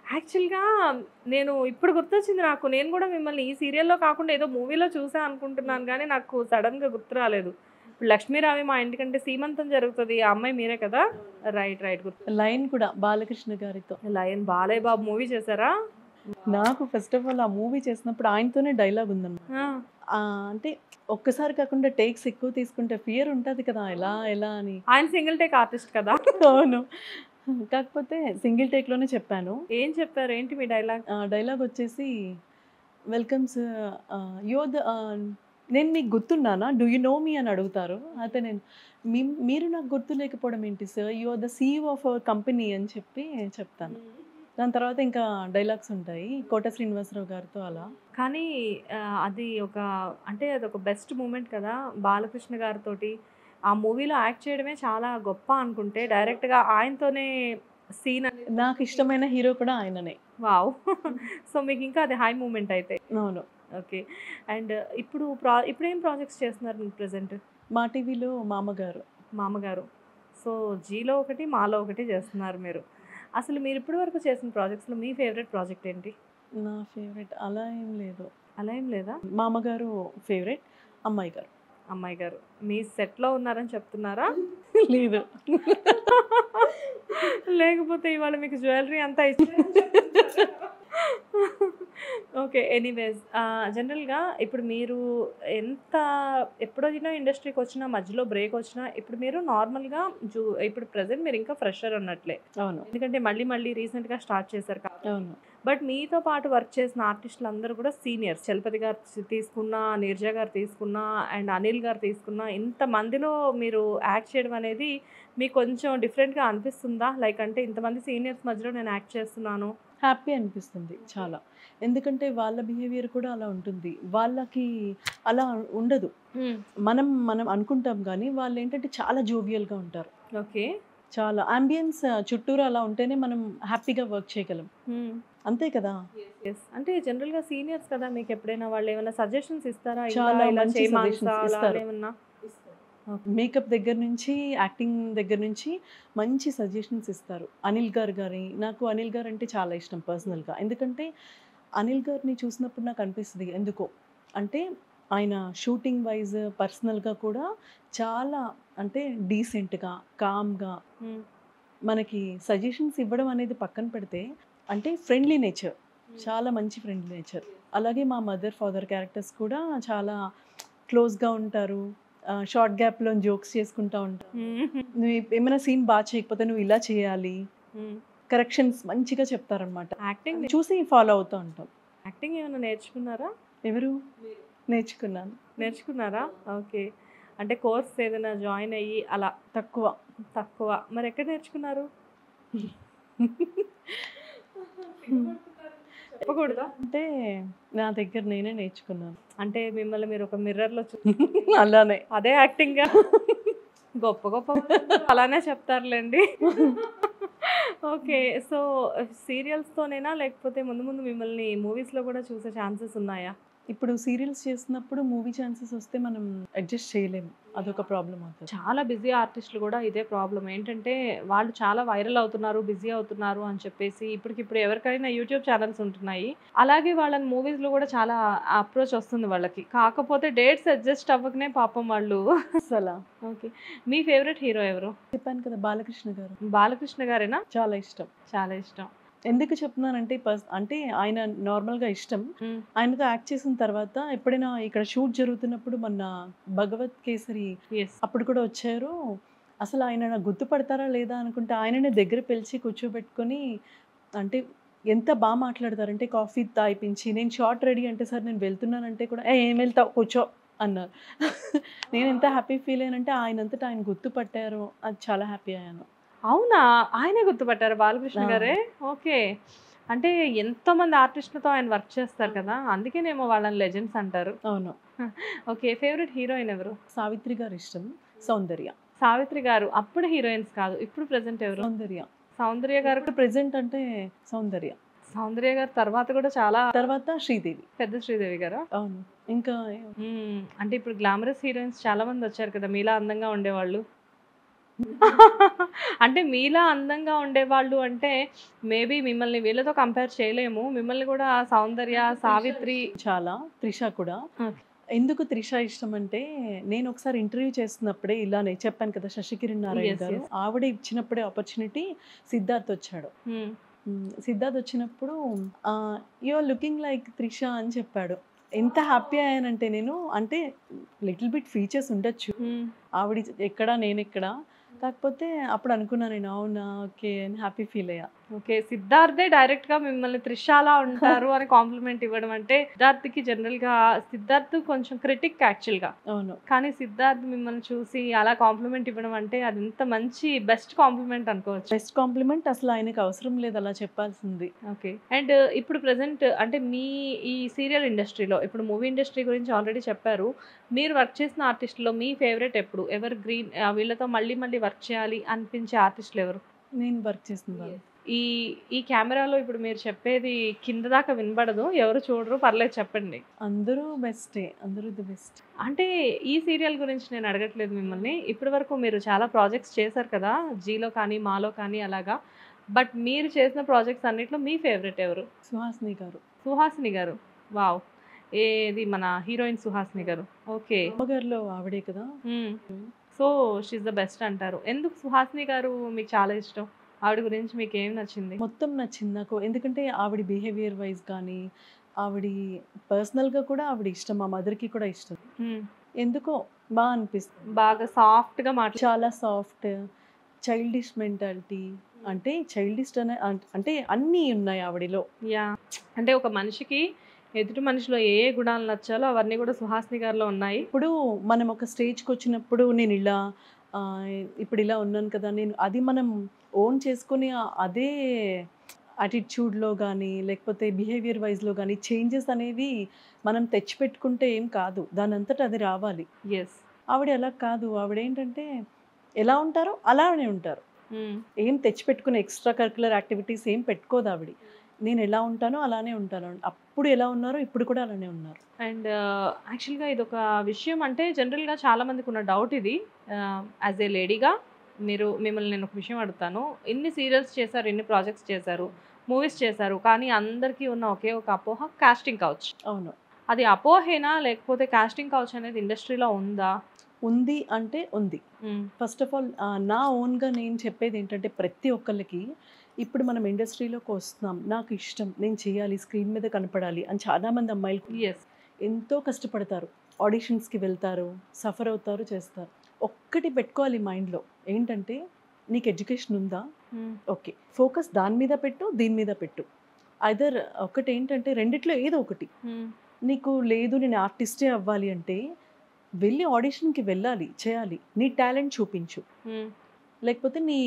యాక్చువల్‌గా నేను ఇప్పుడు గుర్తొచ్చింది నాకు. నేను గూడా మిమ్మల్ని ఈ సీరియల్‌లో కాకుండా ఏదో మూవీలో చూసా అనుకుంటున్నాను గానీ, నాకు సడెన్‌గా గుర్తు రాలేదు. ఇప్పుడు 'లక్ష్మీరావే మా ఇంటికంటే' సీమంతం జరుగుతది. ఆ అమ్మాయి మీరే కదా! రైట్. రైట్. గుర్తు. లైన్ కూడా బాలకృష్ణ గారితో. 'లయన్' బాలయ్య బాబు మూవీ చేసారా? నాకు ఫస్ట్ ఆఫ్ ఆల్ ఆ మూవీ చేసినప్పుడు ఆయనతోనే డైలాగ్ ఉందన్నమాట. ఆ! అంటే ఒక్కసారి కాకుండా టేక్స్ ఎక్కువ తీసుకుంటే ఫియర్ ఉంటది కదా! ఎలా అని. ఆయన సింగిల్ టేక్ ఆర్టిస్ట్ కదా! అవును. కాకపోతే సింగిల్ టేక్‌లోనే చెప్పాను. ఏం చెప్పారు? ఏంటి మీ డైలాగ్? డైలాగ్ వచ్చేసి welcome sir you are the నేను మీకు గుర్తున్నానా? డూ యూ నో మీ అని అడుగుతారు. అయితే నేను మీరు నాకు గుర్తు లేకపోవడం ఏంటి సార్? You are the CEO of our company అని చెప్పి చెప్తాను. దాని తర్వాత ఇంకా డైలాగ్స్ ఉంటాయి. కోట శ్రీనివాసరావు గారితో అలా. కానీ అది అంటే అదొక బెస్ట్ మూమెంట్ కదా! బాలకృష్ణ గారితోటి ఆ మూవీలో యాక్ట్ చేయడమే చాలా గొప్ప అనుకుంటే, డైరెక్ట్‌గా ఆయనతోనే సీన్ అనేది నాకు ఇష్టమైన హీరో కూడా ఆయననే. వావ్! సో, మీకింకా అది హై మూమెంట్ అయితే. అవును. ఓకే. అండ్ ఇప్పుడేం ప్రాజెక్ట్స్ చేస్తున్నారు మీరు ప్రెజెంట్? మా టీవీలో మామగారు. మామగారు. సో, 'జీలో' ఒకటి, 'మాలో' ఒకటి చేస్తున్నారు మీరు. అసలు మీరు ఇప్పటి వరకు చేసిన ప్రాజెక్ట్స్‌లో మీ ఫేవరెట్ ప్రాజెక్ట్ ఏంటి? నా ఫేవరెట్ అలా ఏం లేదు. అలా ఏం లేదా? మామగారు ఫేవరెట్, అమ్మాయి గారు. అమ్మాయి గారు. మీ సెట్‌లో ఉన్నారని చెప్తున్నారా? లేదు. లేకపోతే ఇవాళ మీకు జ్యువెలరీ అంతా ఇచ్చారని చెప్తున్నారా? ఓకే. ఎనీవేస్ జనరల్‌గా ఇప్పుడు మీరు ఎంత ఎప్పుడొచ్చినా ఇండస్ట్రీకొచ్చినా, మధ్యలో బ్రేక్ వచ్చినా, ఇప్పుడు మీరు నార్మల్‌గా ఇప్పుడు ప్రెజెంట్ మీరు ఇంకా ఫ్రెషర్ అన్నట్లే. అవును. ఎందుకంటే మళ్ళీ రీసెంట్‌గా స్టార్ట్ చేశారు కాబట్టి. అవును. బట్ మీతో పాటు వర్క్ చేసిన ఆర్టిస్టులందరూ కూడా సీనియర్స్. చలపతి గారు తీసుకున్నా, నీరజ గారు తీసుకున్నా, అండ్ అనిల్ గారు తీసుకున్నా, ఇంతమందిలో మీరు యాక్ట్ చేయడం అనేది మీకు కొంచెం డిఫరెంట్‌గా అనిపిస్తుందా? లైక్ అంటే ఇంతమంది సీనియర్స్ మధ్యలో నేను యాక్ట్ చేస్తున్నాను. హ్యాపీ అనిపిస్తుంది చాలా. ఎందుకంటే వాళ్ళ బిహేవియర్ కూడా అలా ఉంటుంది. వాళ్ళకి అలా ఉండదు. మనం అనుకుంటాం గానీ వాళ్ళేంటంటే చాలా జోవియల్‌గా ఉంటారు. ఓకే. చాలా యాంబియన్స్ చుట్టూరా అలా ఉంటేనే మనం హ్యాపీగా వర్క్ చేయగలం. అంతే కదా! యెస్. అంటే జనరల్‌గా సీనియర్స్ కదా! మీకెప్పుడైనా వాళ్ళేమన్నా సజెషన్స్ ఇస్తారా? ఇంకా చాలా ఇలా మంచి చేయి మానస సజెషన్స్ అలా ఇస్తారు. ఏమన్నా? మేకప్ దగ్గర నుంచి, యాక్టింగ్ దగ్గర నుంచి మంచి సజెషన్స్ ఇస్తారు. అనిల్ గారు నాకు అనిల్ గారంటే చాలా ఇష్టం పర్సనల్‌గా. ఎందుకంటే అనిల్ గారిని చూసినప్పుడు నాకు అనిపిస్తది ఎందుకో. అంటే ఆయన షూటింగ్ వైస్ పర్సనల్‌గా కూడా చాలా అంటే డీసెంట్‌గా, కామ్‌గా హ్మ్. మనకి సజెషన్స్ ఇవ్వడం అనేది పక్కన పెడితే అంటే ఫ్రెండ్లీ నేచర్. చాలా మంచి ఫ్రెండ్లీ నేచర్. అలాగే మా మదర్, ఫాదర్ క్యారెక్టర్స్ కూడా చాలా క్లోజ్‌గా ఉంటారు. షార్ట్ గ్యాప్‌లో జోక్స్ చేసుకుంటా ఉంటారు. హ్మ్. నువ్వు ఏమైనా సీన్ చేయకపోతే నువ్వు ఇలా చేయాలి. హ్మ్. కరెక్షన్స్ మంచిగా చెప్తారనమాట. యాక్టింగ్ చూసి ఫాలో అవుతూ ఉంటాం. యాక్టింగ్ ఏమన్నా నేర్చుకున్నారా? ఎవరు? నేర్చుకున్నాను. నేర్చుకున్నారా? ఓకే. అంటే కోర్స్ ఏదైనా జాయిన్ అయ్యి అలా తక్కువ. తక్కువ. మరెక్కడ నేర్చుకున్నారు? చెప్పకూడదా? అంటే నా దగ్గర నేనే నేర్చుకున్నాను. అంటే మిమ్మల్ని మీరు ఒక మిర్రర్‌లో అలానే. అదే యాక్టింగా? గొప్ప గొప్ప వాళ్ళందరూ అలానే చెప్తారులెండి. ఓకే. సో, సీరియల్స్‌తోనేనా? లేకపోతే ముందు ముందు మిమ్మల్ని మూవీస్‌లో కూడా చూసే ఛాన్సెస్ ఉన్నాయా? ఇప్పుడు సీరియల్స్ చేస్తున్నప్పుడు మూవీ ఛాన్సెస్ వస్తే మనం అడ్జస్ట్ చేయలేము. అదొక ప్రాబ్లమ్ అవుతది. చాలా బిజీ ఆర్టిస్టులు కూడా ఇదే ప్రాబ్లమ్. ఏంటంటే వాళ్ళు చాలా వైరల్ అవుతున్నారు, బిజీ అవుతున్నారు అని చెప్పేసి ఇప్పటికిప్పుడు ఎవరికైనా యూట్యూబ్ ఛానెల్స్ ఉంటున్నాయి. అలాగే వాళ్ళని మూవీస్‌లో కూడా చాలా అప్రోచ్ వస్తుంది వాళ్ళకి. కాకపోతే డేట్స్ అడ్జస్ట్ అవ్వకనే పాపం వాళ్ళు. అస్సల. ఓకే. మీ ఫేవరెట్ హీరో ఎవరు? చెప్పాను కదా! బాలకృష్ణ గారు. బాలకృష్ణ గారేనా? చాలా ఇష్టం. చాలా ఇష్టం. ఎందుకు చెప్తున్నానంటే అంటే ఆయన నార్మల్‌గా ఇష్టం. హ్మ్. ఆయనతో యాక్ట్ చేసిన తర్వాత ఎప్పుడైనా ఇక్కడ షూట్ జరుగుతున్నప్పుడు మొన్న 'భగవత్ కేసరి' యెస్. అప్పుడు కూడా వచ్చారు. అసలు ఆయన నాకు గుర్తుపడతారా లేదా అనుకుంటే ఆయననే దగ్గర పిలిచి కూర్చోబెట్టుకొని అంటే ఎంత మాట్లాడతారంటే కాఫీ తాగిపించి నేను షార్ట్ రెడీ అంటే సార్ నేను వెళ్తున్నానంటే కూడా ఏం వెళ్తావు కూర్చో అన్నారు. నేను ఎంత హ్యాపీ ఫీల్ అయ్యానంటే ఆయనంతట ఆయన గుర్తుపట్టారు. అది చాలా హ్యాపీ అయ్యాను. అవునా? ఆయనే గుర్తుపట్టారా బాలకృష్ణ ఆ! గారే? ఓకే. అంటే ఎంతోమంది ఆర్టిస్ట్‌లతో ఆయన వర్క్ చేస్తారు కదా! అందుకేనేమో వాళ్ళని లెజెండ్స్ అంటారు. అవును. ఓకే. ఫేవరెట్ హీరోయిన్ ఎవరు? సావిత్రి గారి ఇష్టం. సౌందర్య. సావిత్రి గారు. అప్పుడు హీరోయిన్స్ కాదు. ఇప్పుడు ప్రెజెంట్ ఎవరు? సౌందర్య. సౌందర్య గారు ఇప్పుడు ప్రెజెంట్ అంటే సౌందర్య. సౌందర్య గారు తర్వాత కూడా చాలా తర్వాత శ్రీదేవి. పెద్ద శ్రీదేవి గారా? అవును. ఇంకా అంటే ఇప్పుడు గ్లామరస్ హీరోయిన్స్ చాలా మంది వచ్చారు కదా! మీలా అందంగా ఉండేవాళ్ళు. అంటే మీలా అందంగా ఉండేవాళ్ళు అంటే మేబీ మిమ్మల్ని వీళ్ళతో కంపేర్ చేయలేము. మిమ్మల్ని కూడా సౌందర్య, సావిత్రి చాలా త్రిష కూడా. ఓకే. ఎందుకు త్రిష ఇష్టం అంటే, నేను ఒకసారి ఇంటర్వ్యూ చేస్తున్నప్పుడే ఇలానే చెప్పాను కదా, శశికిరణ్ నారాయణ Yes, గారు yes. ఆవిడ ఇచ్చినప్పుడే ఆపర్చునిటీ సిద్ధార్థ్ వచ్చాడు. హ్మ్. సిద్ధార్థ్ వచ్చినప్పుడు you are looking like Trisha అని చెప్పాడు. ఎంత హ్యాపీ అయ్యానంటే నేను, అంటే లిటిల్ బిట్ ఫీచర్స్ ఉండొచ్చు, హ్మ్. ఆవిడ ఎక్కడ నేనెక్కడ, కాకపోతే అప్పుడు అనుకున్నా నేను, అవునా ఓకే అని హ్యాపీ ఫీల్ అయ్యా. ఓకే. సిద్ధార్థే డైరెక్ట్‌గా మిమ్మల్ని త్రిషలా ఉంటారు అని కాంప్లిమెంట్ ఇవ్వడం అంటే సిద్ధార్థ్‌కి జనరల్‌గా సిద్ధార్థ్ కొంచెం క్రిటిక్ యాక్చువల్‌గా. అవును. కానీ సిద్ధార్థ్ మిమ్మల్ని చూసి అలా కాంప్లిమెంట్ ఇవ్వడం అంటే అది ఎంత మంచి బెస్ట్ కాంప్లిమెంట్ అనుకోవచ్చు. బెస్ట్ కాంప్లిమెంట్, అసలు ఆయనకి అవసరం లేదు అలా చెప్పాల్సింది. ఓకే. అండ్ ఇప్పుడు ప్రెజెంట్ అంటే మీ ఈ సీరియల్ ఇండస్ట్రీలో ఇప్పుడు మూవీ ఇండస్ట్రీ గురించి ఆల్రెడీ చెప్పారు. మీరు వర్క్ చేసిన ఆర్టిస్ట్‌లో మీ ఫేవరెట్ ఎప్పుడు? ఎవర్ గ్రీన్ వీళ్ళతో మళ్ళీ మళ్ళీ వర్క్ చేయాలి అనిపించే ఆర్టిస్ట్‌లు ఎవరు? నేను వర్క్ చేసిన వాళ్ళు ఈ ఈ కెమెరాలో ఇప్పుడు మీరు చెప్పేది కింద దాకా వినబడదు. ఎవరు చూడరు. పర్లేదు చెప్పండి. అందరూ బెస్టే, అందరూ ది బెస్ట్. అంటే ఈ సీరియల్ గురించి నేను అడగట్లేదు మిమ్మల్ని. ఇప్పటి వరకు మీరు చాలా ప్రాజెక్ట్స్ చేశారు కదా! 'జీలో' కానీ, 'మాలో' కానీ అలాగా. బట్ మీరు చేసిన ప్రాజెక్ట్స్ అన్నిట్లో మీ ఫేవరెట్ ఎవరు? సుహాసిని గారు. సుహాసిని గారు. వావ్! ఏది మన హీరోయిన్ సుహాసిని గారు. ఓకే. అమ్మగారిలో ఆవిడే కదా. హ్మ్. So, she is the best అంటారు. ఎందుకు సుహాసిని గారు మీకు చాలా ఇష్టం? ఆవిడ గురించి మీకేం నచ్చింది? మొత్తం నచ్చింది నాకు. ఎందుకంటే ఆవిడ బిహేవియర్ వైజ్ కానీ, ఆవిడ పర్సనల్‌గా కూడా ఆవిడ ఇష్టం. మా మదర్‌కి కూడా ఇష్టం. హ్మ్. ఎందుకో అనిపిస్తుంది. బాగా సాఫ్ట్‌గా మాట్లా చాలా సాఫ్ట్, చైల్డిష్ మెంటాలిటీ. అంటే చైల్డిష్ అంటే అన్నీ ఉన్నాయి ఆవిడలో. యాహ్! అంటే ఒక మనిషికి ఎదుటి మనిషిలో ఏ ఏ గుణాలు నచ్చాలో అవన్నీ కూడా సుహాసిని గారిలో ఉన్నాయి. ఇప్పుడు మనం ఒక స్టేజ్‌కొచ్చినప్పుడు నేను ఇలా ఇప్పుడు ఇలా ఉన్నాను కదా, నేను అది మనం ఓన్ చేసుకొని అదే యాటిట్యూడ్‌లో గానీ, లేకపోతే బిహేవియర్ వైస్‌లో గానీ చేంజెస్ అనేవి మనం తెచ్చిపెట్టుకుంటే ఏం కాదు. దానంతట అది రావాలి. యెస్. ఆవిడ అలా కాదు. ఆవిడేంటంటే ఎలా ఉంటారో అలానే ఉంటారు. హ్మ్. ఏం తెచ్చిపెట్టుకునే ఎక్స్‌ట్రా కరిక్యులర్ యాక్టివిటీస్ ఏం పెట్టుకోదు ఆవిడ. నేను ఎలా ఉంటానో అలానే ఉంటాను. అప్పుడు ఎలా ఉన్నారో ఇప్పుడు కూడా అలానే ఉన్నారు. అండ్ యాక్చువల్‌గా ఇదొక విషయం అంటే జనరల్‌గా చాలా మందికున్న డౌట్ ఇది. యాస్ ఏ లేడీగా మిమ్మల్ని నేను ఒక విషయం అడుగుతాను. ఇన్ని సీరియల్స్ చేశారు, ఇన్ని ప్రాజెక్ట్స్ చేశారు, మూవీస్ చేశారు. కానీ అందరికీ ఉన్న ఒకే ఒక అపోహ కాస్టింగ్ కౌచ్. అవును. అది అపోహేనా? లేకపోతే కాస్టింగ్ కౌచ్ అనేది ఇండస్ట్రీలో ఉందా? ఉంది అంటే ఉంది. హ్మ్. ఫస్ట్ ఆఫ్ ఆల్ నా ఓన్‌గా నేను చెప్పేదేంటంటే, ప్రతి ఒక్కళ్ళకి ఇప్పుడు మనం ఇండస్ట్రీలోకి వస్తున్నాం. నాకు ఇష్టం, నేను చేయాలి, స్క్రీన్ మీద కనపడాలి అని చాలామంది అమ్మాయిలు యెస్. ఎంతో కష్టపడతారు. ఆడిషన్స్‌కి వెళ్తారు, సఫర్ అవుతారు, చేస్తారు. ఒక్కటి పెట్టుకోవాలి మైండ్‌లో. ఏంటంటే, నీకు ఎడ్యుకేషన్ ఉందా? హ్మ్. ఓకే. ఫోకస్ దాని మీద పెట్టు, దీని మీద పెట్టు. ఐదర్ ఒకటేంటంటే రెండిట్లో ఏదో ఒకటి. హ్మ్. నీకు లేదు నేను ఆర్టిస్టే అవ్వాలి అంటే, వెళ్ళి ఆడిషన్‌కి వెళ్ళాలి, చేయాలి. నీ టాలెంట్ చూపించు. హ్మ్. లేకపోతే నీ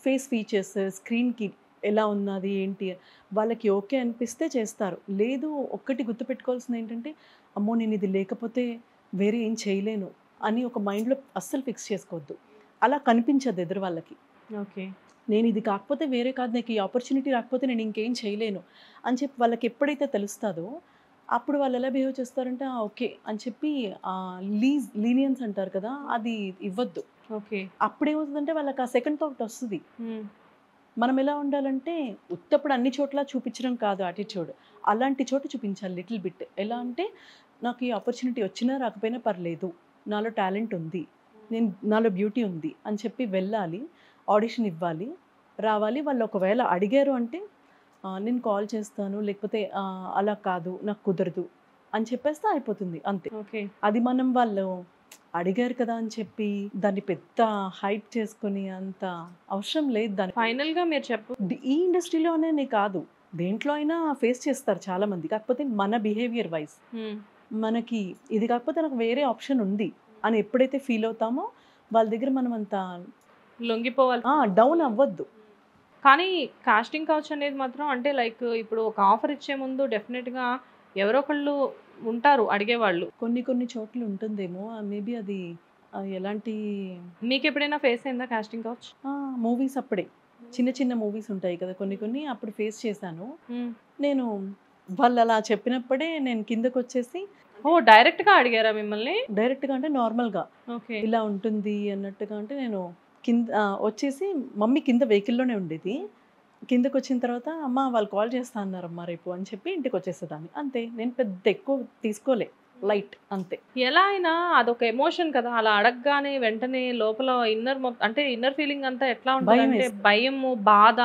ఫేస్ ఫీచర్స్, స్క్రీన్‌కి ఎలా ఉన్నది, ఏంటి, వాళ్ళకి ఓకే అనిపిస్తే చేస్తారు. లేదు, ఒక్కటి గుర్తుపెట్టుకోవాల్సింది ఏంటంటే, అమ్మో! నేను ఇది లేకపోతే వేరే ఏం చేయలేను అని ఒక మైండ్‌లో అస్సలు ఫిక్స్ చేసుకోవద్దు. అలా కనిపించదు ఎదురు వాళ్ళకి. ఓకే. నేను ఇది కాకపోతే వేరే కాదు, నాకు ఈ ఆపర్చునిటీ రాకపోతే నేను ఇంకేం చేయలేను అని చెప్పి వాళ్ళకి ఎప్పుడైతే తెలుస్తుందో, అప్పుడు వాళ్ళు ఎలా బిహేవ్ చేస్తారంటే, ఓకే అని చెప్పి లీనియన్స్ అంటారు కదా, అది ఇవ్వద్దు. ఓకే. అప్పుడేమవుతుందంటే వాళ్ళకి ఆ సెకండ్ థాట్ వస్తుంది. హ్మ్. మనం ఎలా ఉండాలంటే, ఉత్తప్పుడు అన్ని చోట్ల చూపించడం కాదు యాటిట్యూడ్. అలాంటి చోట చూపించాలి లిటిల్ బిట్. ఎలా అంటే, నాకు ఈ ఆపర్చునిటీ వచ్చినా రాకపోయినా పర్లేదు, నాలో టాలెంట్ ఉంది, నాలో బ్యూటీ ఉంది అని చెప్పి వెళ్ళాలి, ఆడిషన్ ఇవ్వాలి, రావాలి. వాళ్ళు ఒకవేళ అడిగారు అంటే, నేను కాల్ చేస్తాను, లేకపోతే అలా కాదు నాకు కుదరదు అని చెప్పేస్తే అయిపోతుంది అంతే. ఓకే. అది మనం వాళ్ళు అడిగారు కదా అని చెప్పి దాన్ని పెద్ద హైప్ చేసుకొని అంత అవసరం లేదు దానికి. ఫైనల్‌గా మీరు చెప్పు. ఈ ఇండస్ట్రీలోనే కాదు, దేంట్లో అయినా ఫేస్ చేస్తారు చాలామంది. కాకపోతే మన బిహేవియర్ వైజ్ హ్మ్. మనకి ఇది కాకపోతే నాకు వేరే ఆప్షన్ ఉంది అని ఎప్పుడైతే ఫీల్ అవుతామో, వాళ్ళ దగ్గర మనం అంత లొంగిపోవాలి. డౌన్ అవ్వద్దు. కానీ కాస్టింగ్ కౌచ్ అనేది మాత్రం అంటే లైక్ ఇప్పుడు ఒక ఆఫర్ ఇచ్చే ముందు డెఫినెట్‌గా ఎవరో ఒకళ్ళు ఉంటారు అడిగేవాళ్ళు. కొన్ని కొన్ని చోట్ల ఉంటుందేమో, మేబీ అది ఎలాంటి మీకెప్పుడైనా ఫేస్ అయిందా కాస్టింగ్ కౌచ్? మూవీస్ అప్పుడే చిన్న చిన్న మూవీస్ ఉంటాయి కదా, కొన్ని కొన్ని అప్పుడు ఫేస్ చేశాను హ్మ్. నేను. వాళ్ళు అలా చెప్పినప్పుడే నేను కిందకు వచ్చేసి, ఓహ్! డైరెక్ట్‌గా అడిగారా మిమ్మల్ని? డైరెక్ట్గా అంటే నార్మల్గా ఓకే. ఇలా ఉంటుంది అన్నట్టుగా, అంటే నేను కింద వచ్చేసి మమ్మీ కింద వెహికల్లోనే ఉండేది. కిందకి వచ్చిన తర్వాత అమ్మ వాళ్ళు కాల్ చేస్తా అన్నారమ్మా రేపు అని చెప్పి ఇంటికి వచ్చేసేదాన్ని. అంతే, నేను పెద్ద ఎక్కువ తీసుకోలే, లైట్ అంతే. ఎలా అయినా అదొక ఎమోషన్ కదా! అలా అడగగానే వెంటనే లోపల అంటే ఇన్నర్ ఫీలింగ్ అంతా ఎట్లా ఉంటదంటే భయమేస్తది. భయము, బాధ,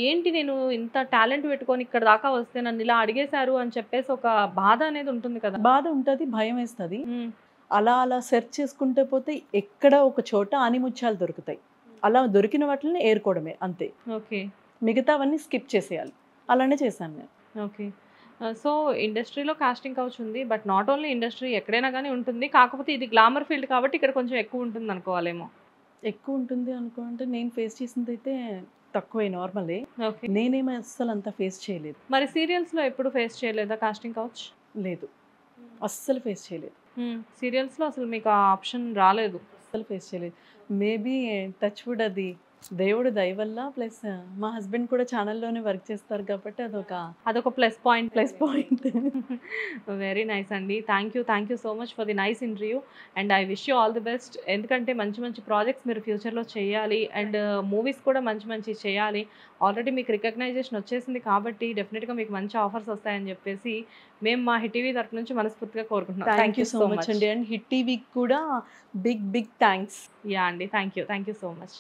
ఏంటి నేను ఇంత టాలెంట్ పెట్టుకొని ఇక్కడ దాకా వస్తే నన్ను ఇలా అడిగేశారు అని చెప్పేసి ఒక బాధ అనేది ఉంటుంది కదా! బాధ ఉంటది, భయమేస్తది. హ్మ్. అలా అలా సెర్చ్ చేసుకుంటే పోతే ఎక్కడ ఒక చోట ఆనిముత్యాలు దొరుకుతాయి. అలా దొరికిన వాటిని ఏరుకోవడమే అంతే. ఓకే. మిగతావన్నీ స్కిప్ చేసేయాలి. అలానే చేశాను నేను. ఓకే. సో, ఇండస్ట్రీలో కాస్టింగ్ కౌచ్ ఉంది. బట్ నాట్ ఓన్లీ ఇండస్ట్రీ ఎక్కడైనా గానీ ఉంటుంది. కాకపోతే ఇది గ్లామర్ ఫీల్డ్ కాబట్టి ఇక్కడ కొంచెం ఎక్కువ ఉంటుందనుకోవాలేమో. ఎక్కువ ఉంటుంది అంటే నేను ఫేస్ చేసిందైతే తక్కువే, నార్మలే. ఓకే. నేనేమి అస్సలు అంత ఫేస్ చేయలేదు. మరి సీరియల్స్‌లో ఎప్పుడు ఫేస్ చేయలేదా కాస్టింగ్ కౌచ్? లేదు, అస్సలు ఫేస్ చేయలేదు. సీరియల్స్‌లో అసలు మీకు ఆ ఆప్షన్ రాలేదు. అస్సలు ఫేస్ చేయలేదు. మేబీ టచ్ వుడ్, అది దేవుడి దయ వల్ల, ప్లస్ మా హస్బెండ్ కూడా ఛానల్లోనే వర్క్ చేస్తారు కాబట్టి అదొక plus point. Plus point. Very nice అండి. Thank you so much for the nice interview and I wish you all the best. ఎందుకంటే మంచి మంచి ప్రాజెక్ట్స్ మీరు ఫ్యూచర్లో చేయాలి అండ్ మూవీస్ కూడా మంచి చేయాలి. ఆల్రెడీ మీకు రికగ్నైజేషన్ వచ్చేసింది కాబట్టి డెఫినెట్గా మీకు మంచి ఆఫర్స్ వస్తాయని చెప్పేసి మేము మా హిట్ టీవీ తరఫు నుంచి మనస్ఫూర్తిగా కోరుకుంటున్నాం. థ్యాంక్ యూ సో మచ్ అండి. అండ్ హిట్ టీవీకి కూడా బిగ్ థ్యాంక్స్. యా అండి. Thank you so much.